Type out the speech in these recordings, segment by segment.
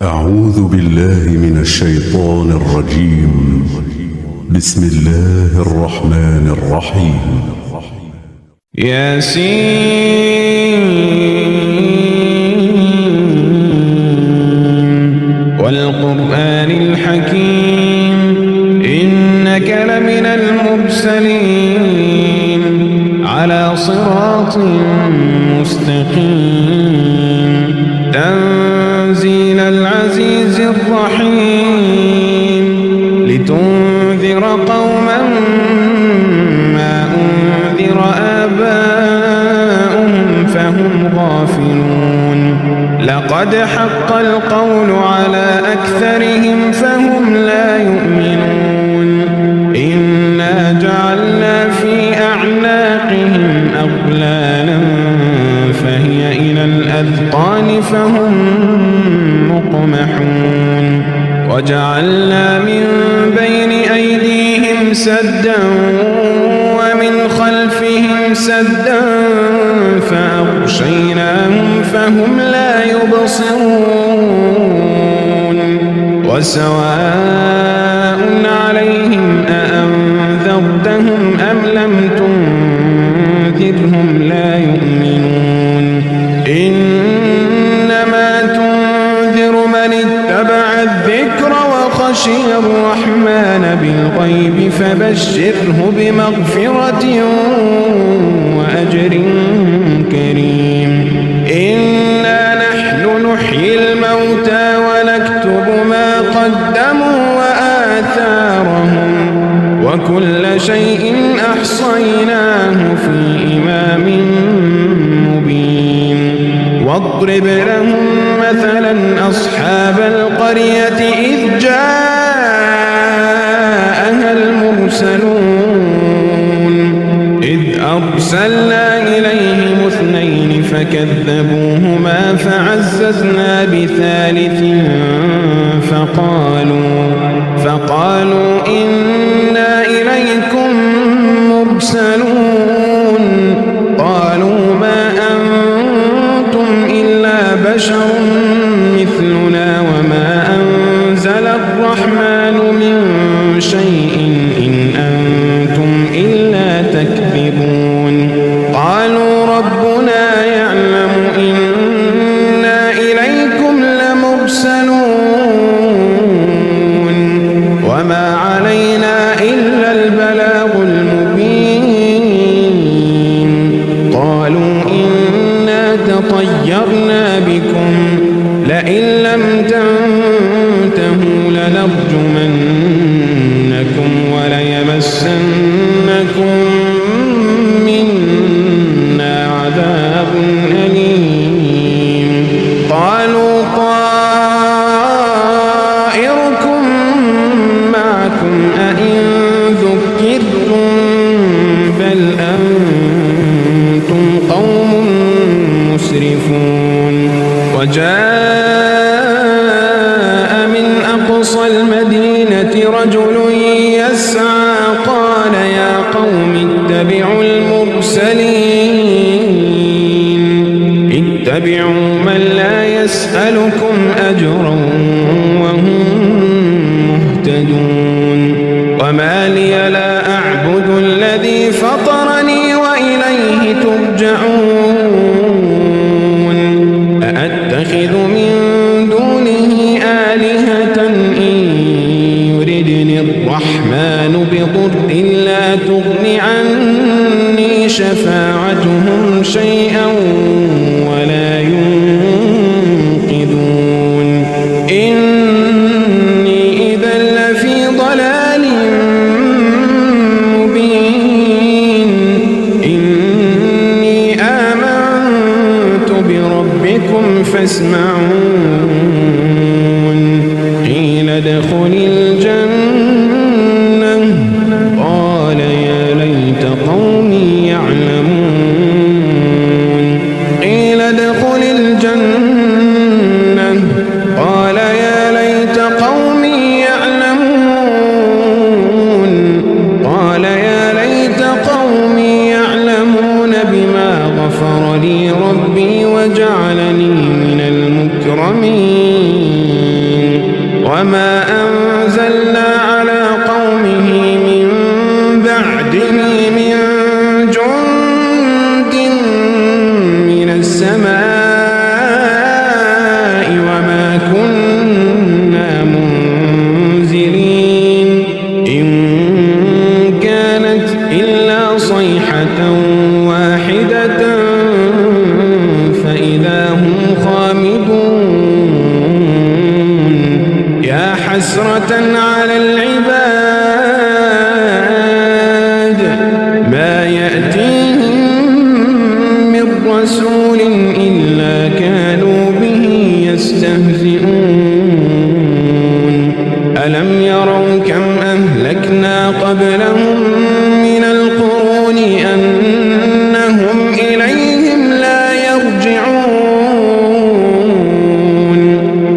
أعوذ بالله من الشيطان الرجيم. بسم الله الرحمن الرحيم. ياسين والقرآن الحكيم إنك لمن المرسلين على صراط مستقيم تنزيل العزيز الرحيم لتنذر قوما ما أنذر آباؤهم فهم غافلون لقد حق القول على أكثرهم فهم لا يؤمنون إنا جعلنا في أعناقهم أغلالا فهي إلى الأذقان فهم مقمحون وجعلنا من بين أيديهم سدا ومن خلفهم سدا فأغشيناهم فهم لا يبصرون وسواء عليهم أأنذرتهم أم لم تنذرهم لا يؤمنون إنما تنذر من اتبع الذكر وخشي الرحمن بالغيب فبشره بمغفرة وأجر كريم إنا نحن نحيي الموتى ونكتب ما قدموا وآثارهم وكل شيء أحصيناه في إمام مبين واضرب لهم مثلا أصحاب القرية إذ جاءها المرسلون إذ أرسلنا إليهم اثنين فكذبوهما فعززنا بثالث فقالوا إنا إليكم مرسلون قالوا ما أنتم إلا بشر مثلنا وما أنزل الرحمن من شيء إن أنتم إلا تكذبون قالوا ربنا يعلم إنا إليكم لمرسلون وما علينا إلا البلاغ المبين قالوا إنا تطيرنا بكم لئن لم تنتهوا لنرجمنكم وليمسنكم منا عذاب أليم قالوا طائركم معكم أئن ذكرتم بل أنتم قوم مسرفون وجاء من أقصى المدينة رجل يسعى قال يا قوم اتبعوا من لا يسألكم أجرا وهم مهتدون وما لي لا أعبد الذي فطرني وإليه ترجعون أأتخذ من دونه آلهة إن يردني الرحمن بضر لا تغن عني شفاعتهم شيئا ولا ينقذون إني إذا لفي ضلال مبين إني آمنت بربكم فاسمعون قيل ادخل الجنة قال يا ليت قومي يعلمون قيل ادخل الجنة قال يا وما أنزلنا على قومه من بعده من جند من السماء وما كنا منزلين إن كانت إلا صيحة واحدة فإذا هم خامدون يا حسرة على العباد ما يأتيهم من رسول إلا كانوا به يستهزئون ألم يروا كم أهلكنا قبلهم من القرون أنهم إليهم لا يرجعون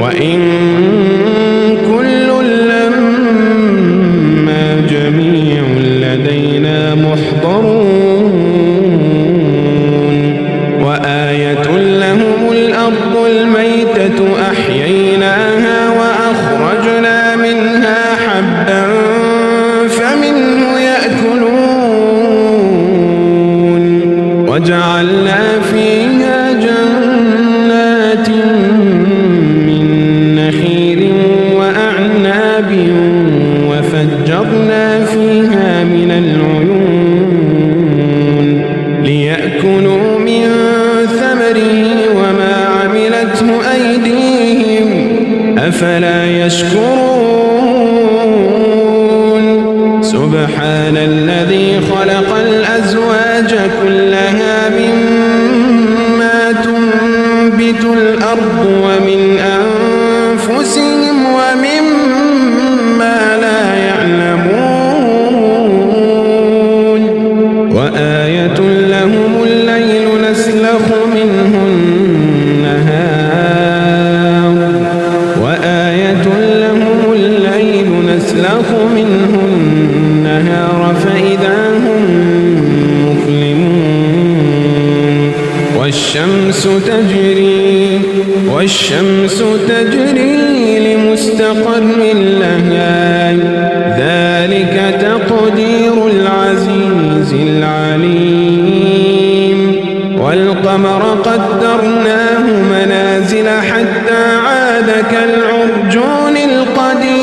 وإن كل لما جميع لدينا محضرون وآية لهم الأرض الميتة أحييناها وأخرجنا منها حبا فمنه يأكلون وجعلنا فيها جنات من نخيل وأعناب وفجرنا فيها من العيون ليأكلوا من ثمره وما عملته أيديهم أفلا يشكرون سبحان الذي خلق الأزواج كلها مما تنبت الأرض ومن أنفسهم ومما لا يعلمون وآية لهم الليل نسلخ منه النهار وآية لهم الليل نسلخ منه النهار فإذا هم مظلمون والشمس تجري لمستقر لها ذلك تقدير العزيز العليم والقمر قدرناه منازل حتى عاد كالعرجون القديم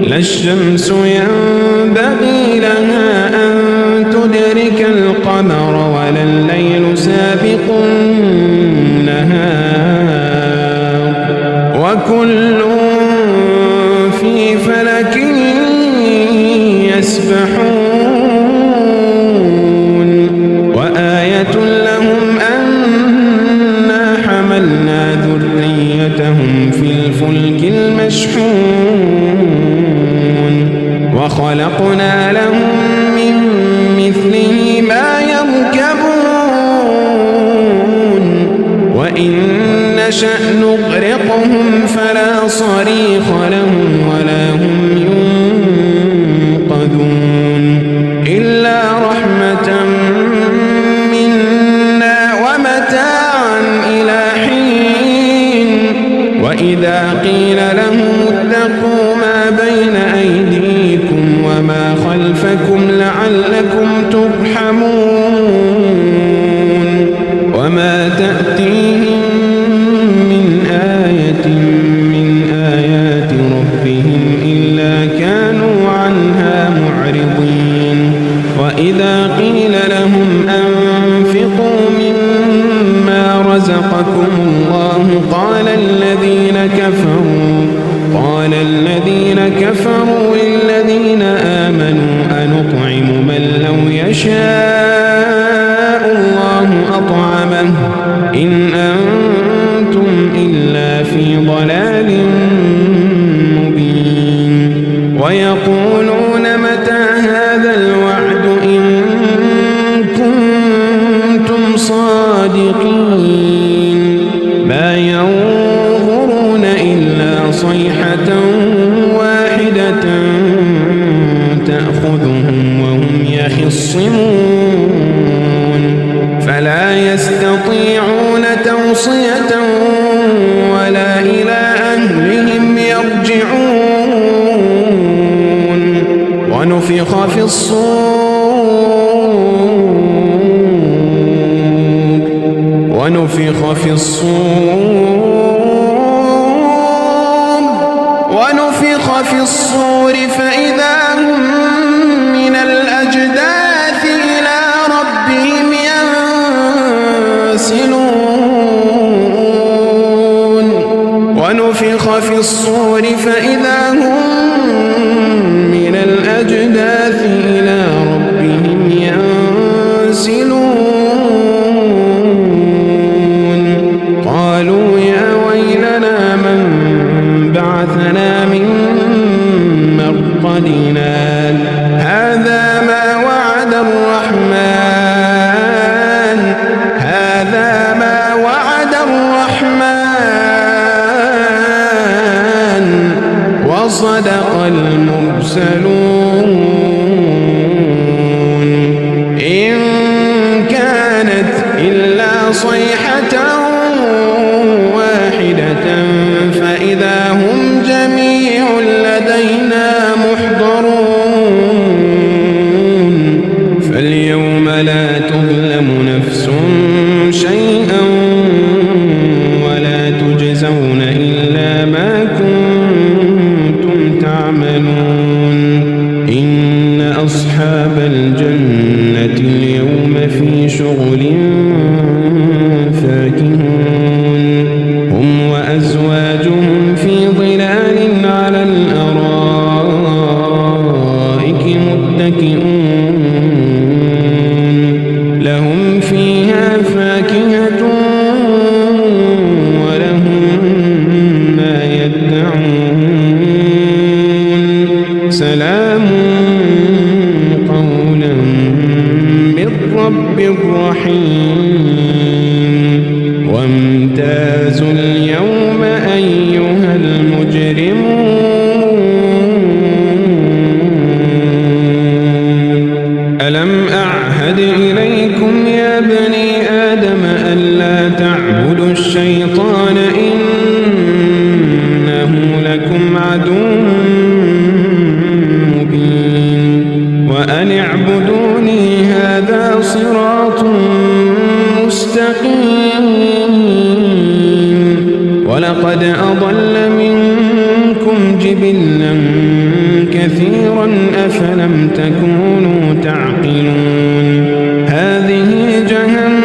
لا الشمس ينبغي لها أن تدرك القمر ولا الليل سابق النهار وكل في فلك يسبحون وآية لهم أنا حملنا ذريتهم في الفلك المشحون وخلقنا لهم من مثله ما يركبون وإن نشأ نغرقهم فلا صريخ لهم ولا هم ينقذون إلا رحمة منا ومتاعا إلى حين وإذا قيل لهم اتقوا ما بين أيديكم وما خلفكم لعلكم ترحمون وما تأتيهم من آية من آيات ربهم إلا كانوا عنها معرضين وإذا قيل لهم أنفقوا مما رزقكم الله قال الذين كفروا للذين آمنوا أنطعم من لو يشاء الله أطعمه إن أنتم إلا في ضلال مبين ويقولون متى هذا الوعد إن كنتم صادقين ما ينظرون إلا صيحة واحدة تأخذهم وهم يخصمون فلا يستطيعون توصية ولا ونفخ في الصور فإذا هم من الأجداث إلى ربهم ينسلون ونفخ في الصور فإذا هم من الأجداث إلى ربهم ينسلون قالوا يا ويلنا من بعثنا من مرقدنا هذا ما وعد الرحمن وصدق المرسلون إن كانت إلا صيحة واحدة فإذا هم جميع لدينا محضرون فاليوم لا تظلم نفس شيئا ولا تجزون إلا ما كنتم تعملون إن أصحاب الجنة اليوم في شغل فاكهون هم وأزواجهم في ظلال على الأرائك متكئون لهم فيها فاكهة ولهم ما يدعون سلام قولا من رب رحيم وامتازوا اليوم أيها المجرمون ألم أعهد إليكم يا بني آدم ألا تعبدوا الشيطان إنه لكم عدو مبين وأن اعبدوني هذا صراط مستقيم ولقد أضل منكم جبلا كثيرا أفلم تكونوا تعقلون هذه جهنم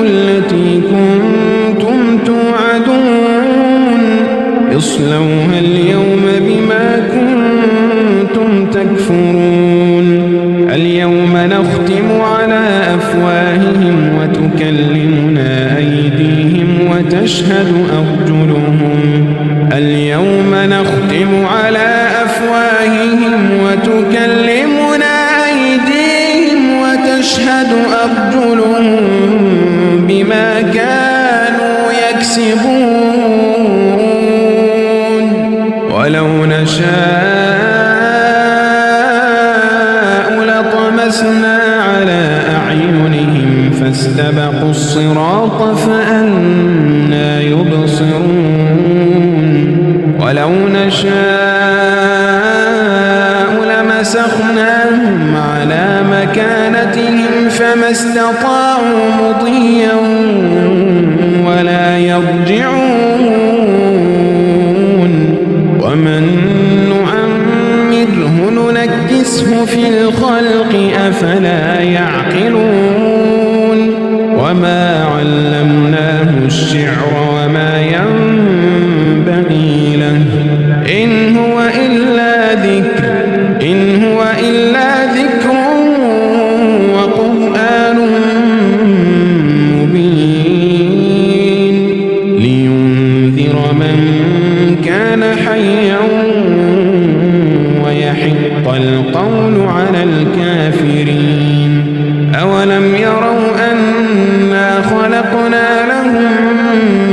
التي كنتم توعدون اصلوها اليوم بما كنتم تكفرون اليوم نختم على أفواههم وتكلمنا أيديهم وتشهد أرجلهم اليوم نختم على أفواههم وتكلمنا أيديهم وتشهد أرجلهم بما كانوا يكسبون ولو نشاء لطمسنا على أعينهم فاستبقوا الصراط فأنى يبصرون ولو نشاء لمسخناهم على مكانتهم فما استطاعوا مضيا ولا يرجعون ومن نعمره ننكسه في الخلق أفلا يعقلون وما علمناه الشعر وما ينبغي له إن هو إلا ذكر وقرآن مبين لينذر من كان حيا ويحق القول على الكافرين أولم يروا أنا خلقنا لهم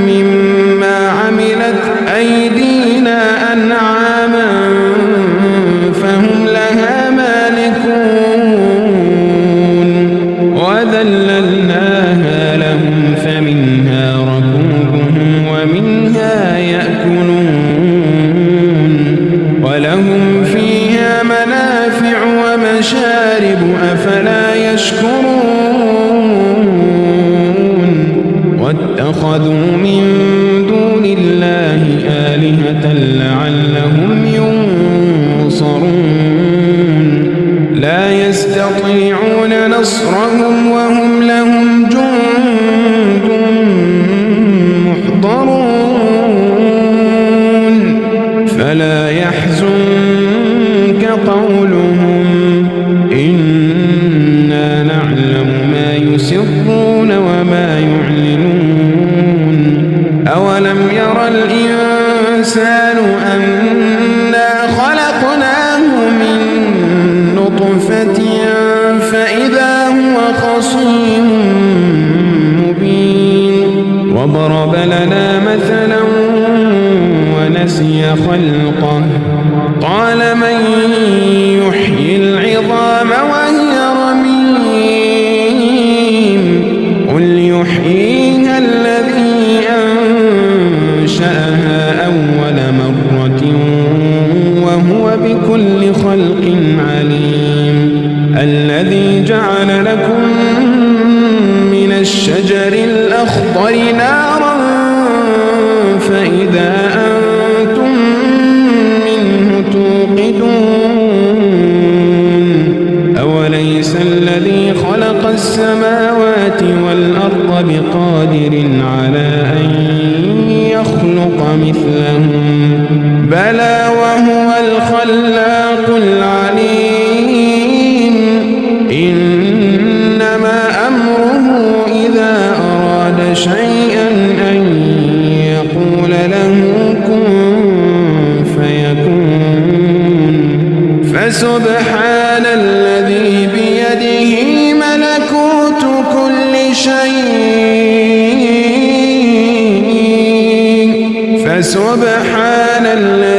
مما عملت أيدينا أنعاما فهم لها مالكون وذللناها لهم فمنها ركوبهم ومنها يأكلون ولهم فيها واتخذوا من دون الله آلهة لعلهم ينصرون لا يستطيعون نصرهم وهم لهم جند محضرون فلا يحزنك قولهم إنا نعلم ما يسرون وما يعلنون أولم ير الإنسان أنا خلقناه من نطفة فإذا هو خصيم مبين وضرب لنا مثلا ونسي خلقه قال من يحيي العظام وهي رميم قل يحييها الذي أنشأها أول مرة وهو بكل خلق عليم الذي جعل لكم من الشجر الأخضر نارا فإذا أنتم منه توقدون أوليس الذي خلق السماوات والأرض بقادر على أن يخلق مثلهم بلى وهو الخلاق العليم إنما أمره إذا أراد شيئا أن يقول له كن فيكون فسبحان الذي بيده ملكوت كل شيء فسبحان الذي